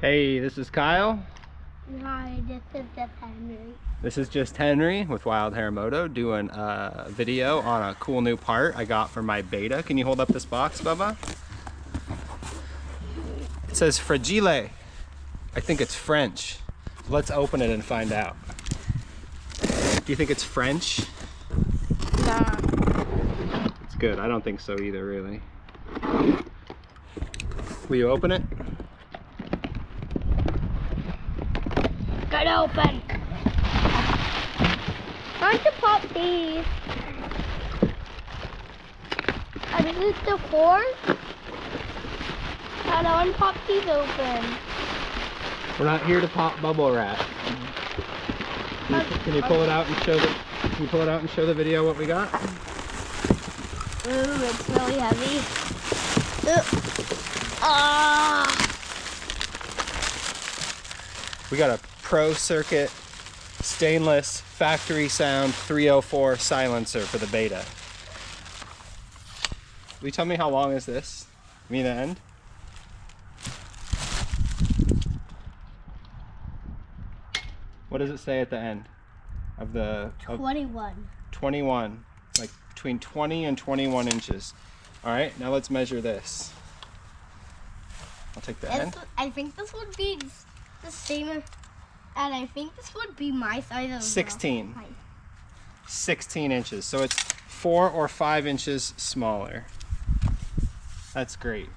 Hey, this is Kyle. Hi, this is just Henry. This is just Henry with Wild Hair Moto doing a video on a cool new part I got for my beta. Can you hold up this box, Bubba? It says Fragile. I think it's French. Let's open it and find out. Do you think it's French? Nah. It's good. I don't think so either, really. Will you open it? Good open. Time to pop these. I think it's the four. And I want to pop these open. We're not here to pop bubble wrap. Can you pull it out and show the? Can you pull it out and show the video what we got? Ooh, it's really heavy. Ah. We got a Pro Circuit stainless factory sound 304 silencer for the beta. Will you tell me how long is this? You mean the end? What does it say at the end of the 21. 21, like between 20 and 21 inches. All right, now let's measure this. I'll take the end. I think this would be the same, and I think this would be my size of 16. 16 inches, so it's 4 or 5 inches smaller. That's great.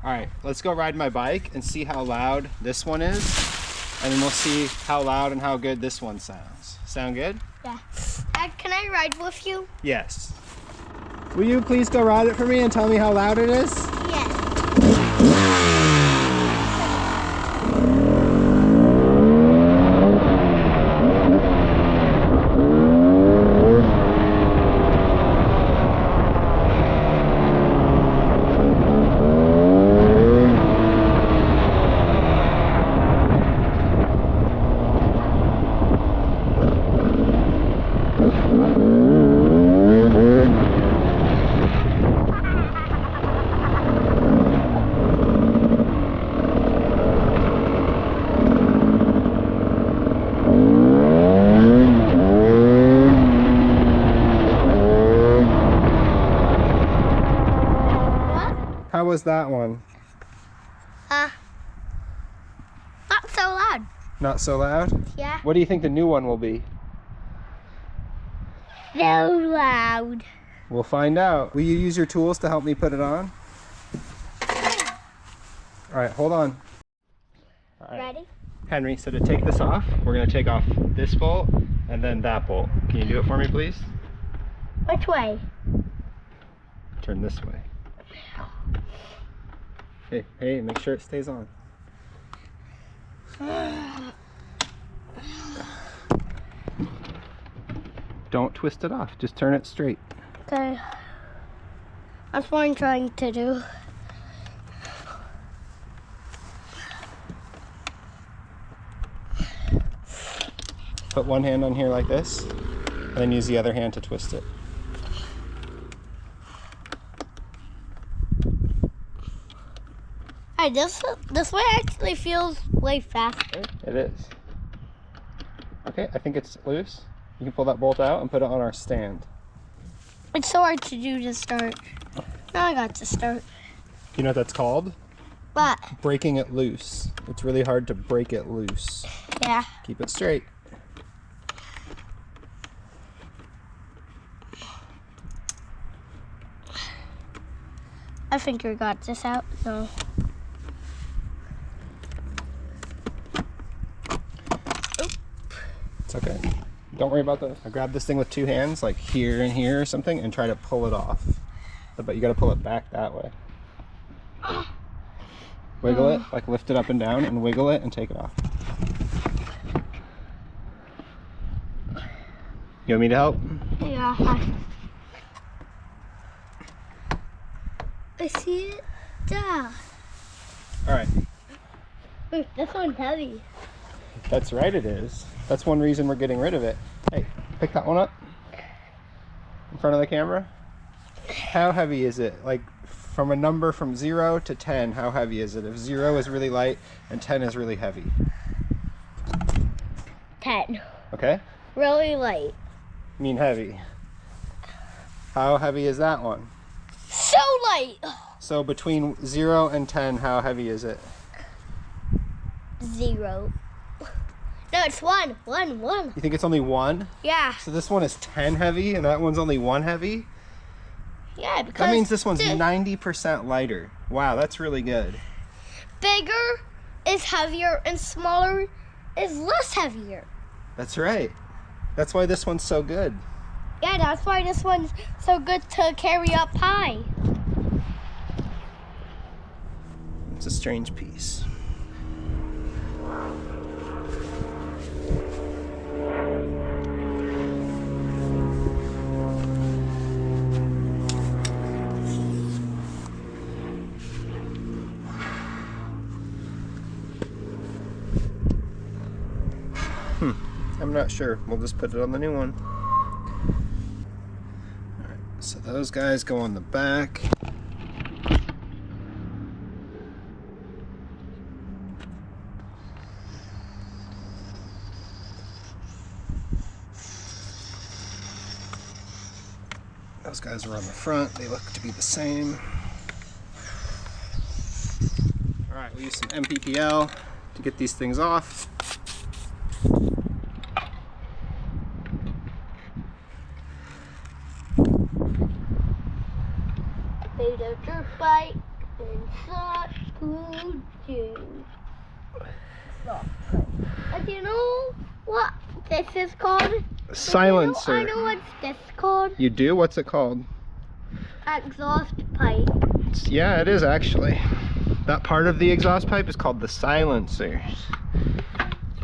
All right, let's go ride my bike and see how loud this one is, and then we'll see how loud and how good this one sounds. Sound good? Yeah. Can I ride with you? Yes. Will you please go ride it for me and tell me how loud it is? Yes. How was that one? Not so loud. Not so loud? Yeah. What do you think the new one will be? So loud. We'll find out. Will you use your tools to help me put it on? All right, hold on. All right. Ready? Henry, so to take this off, we're gonna take off this bolt and then that bolt. Can you do it for me, please? Which way? Turn this way. Hey, make sure it stays on. Don't twist it off, just turn it straight. Okay. That's what I'm trying to do. Put one hand on here like this, and then use the other hand to twist it. Hey, this way actually feels way faster. It is. Okay, I think it's loose. You can pull that bolt out and put it on our stand. It's so hard to do to start. Now I got to start. You know what that's called? But Breaking it loose. It's really hard to break it loose. yeah. Keep it straight. I think we got this out, so. It's okay. Don't worry about that. I grab this thing with two hands, like here and here or something, and try to pull it off. But you gotta pull it back that way. Wiggle it, like lift it up and down, and wiggle it and take it off. You want me to help? Yeah. I see it. Yeah. All right. Ooh, this one's heavy. That's right, it is. That's one reason we're getting rid of it. Hey, pick that one up in front of the camera. How heavy is it? Like From a number from 0 to 10, how heavy is it? If 0 is really light and 10 is really heavy. 10. Okay? Really light. Mean heavy. How heavy is that one? So light. So between 0 and 10, how heavy is it? 0. No, it's 1. 1. You think it's only 1? Yeah. So this one is 10 heavy and that one's only 1 heavy? Yeah, because That means this one's 90% lighter. Wow, that's really good. bigger is heavier and smaller is less heavier. That's right. That's why this one's so good. Yeah, that's why this one's so good to carry up high. It's a strange piece. I'm not sure. We'll just put it on the new one. Alright, so those guys go on the back. Those guys are on the front. They look to be the same. Alright, we'll use some MPPL to get these things off. Made a dirt bike and such good juice. Do you know what this is called? Silencer. I know what this is called. You do? What's it called? Exhaust pipe. Yeah, it is actually. That part of the exhaust pipe is called the silencer.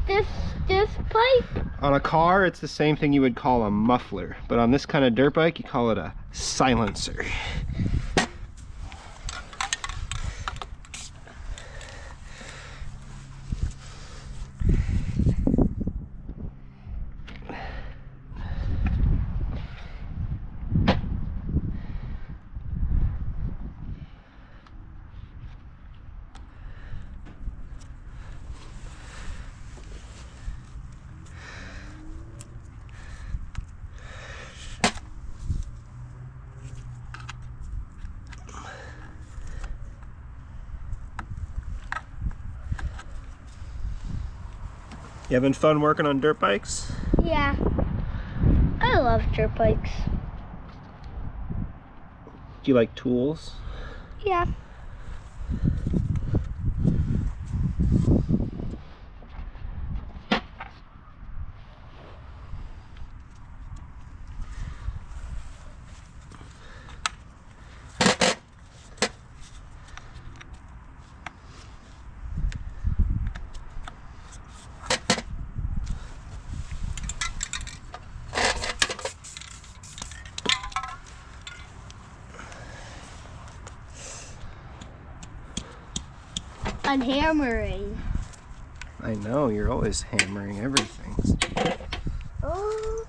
This pipe. On a car, it's the same thing you would call a muffler, but on this kind of dirt bike, you call it a silencer. You having fun working on dirt bikes? Yeah. I love dirt bikes. Do you like tools? Yeah. I'm hammering. I know, you're always hammering everything. Oh.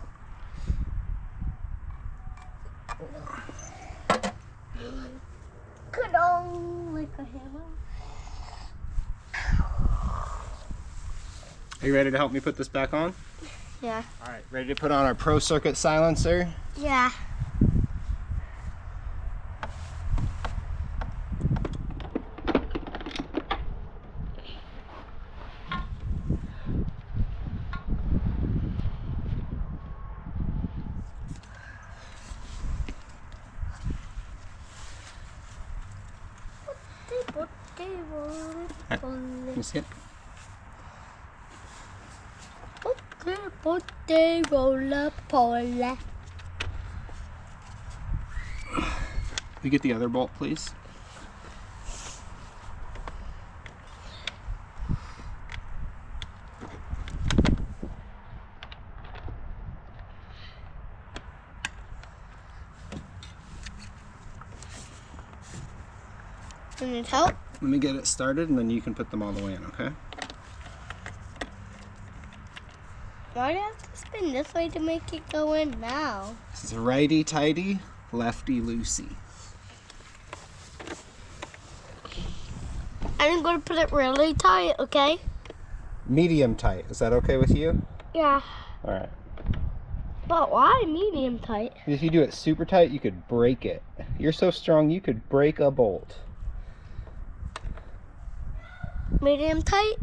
Good on like a hammer. Are you ready to help me put this back on? Yeah. All right, ready to put on our Pro Circuit silencer? Yeah. Let me see it. We get the other bolt, please. You need help? Let me get it started and then you can put them all the way in, okay? Why do I have to spin this way to make it go in now? This is righty tighty, lefty loosey. I'm going to put it really tight, okay? Medium tight. Is that okay with you? Yeah. All right. But why medium tight? If you do it super tight, you could break it. You're so strong, you could break a bolt. Medium tight?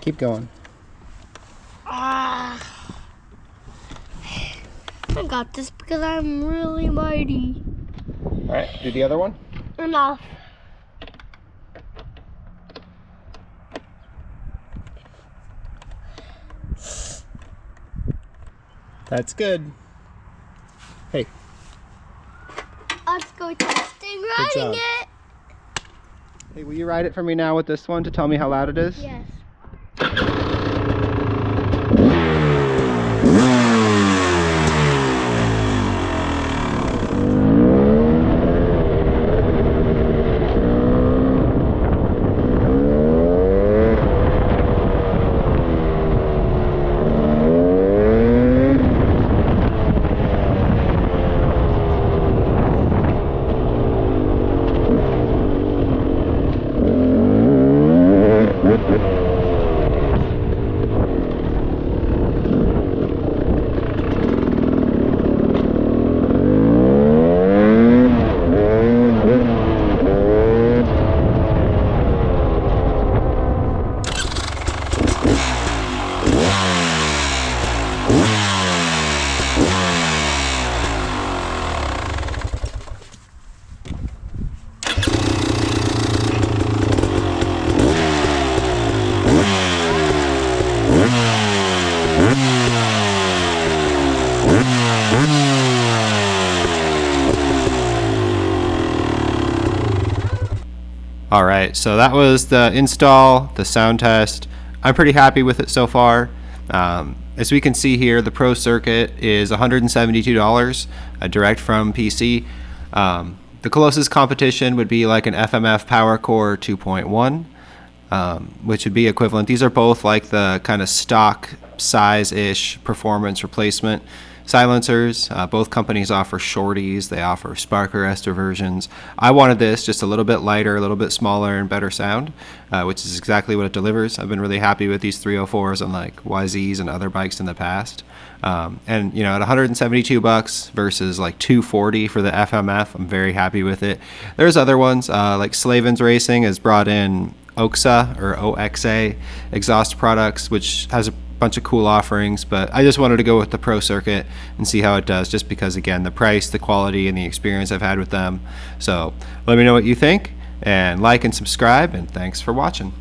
Keep going. I got this because I'm really mighty. All right, do the other one. Enough. That's good. Hey, Let's go testing job. riding it. hey, will you ride it for me now with this one to tell me how loud it is? Yes. All right, so that was the install, the sound test. I'm pretty happy with it so far. As we can see here, the Pro Circuit is $172 direct from PC. The closest competition would be like an FMF PowerCore 2.1, which would be equivalent. These are both like the kind of stock size-ish performance replacement silencers. Both companies offer shorties. They offer spark arrestor versions. I wanted this just a little bit lighter, a little bit smaller, and better sound, which is exactly what it delivers. I've been really happy with these 304s on like YZs and other bikes in the past. And you know, at $172 versus like $240 for the FMF, I'm very happy with it. There's other ones like Slavens Racing has brought in OXA or OXA exhaust products, which has a bunch of cool offerings, but I just wanted to go with the Pro Circuit and see how it does, just because again, the price, the quality, and the experience I've had with them. So let me know what you think, and like and subscribe, and thanks for watching.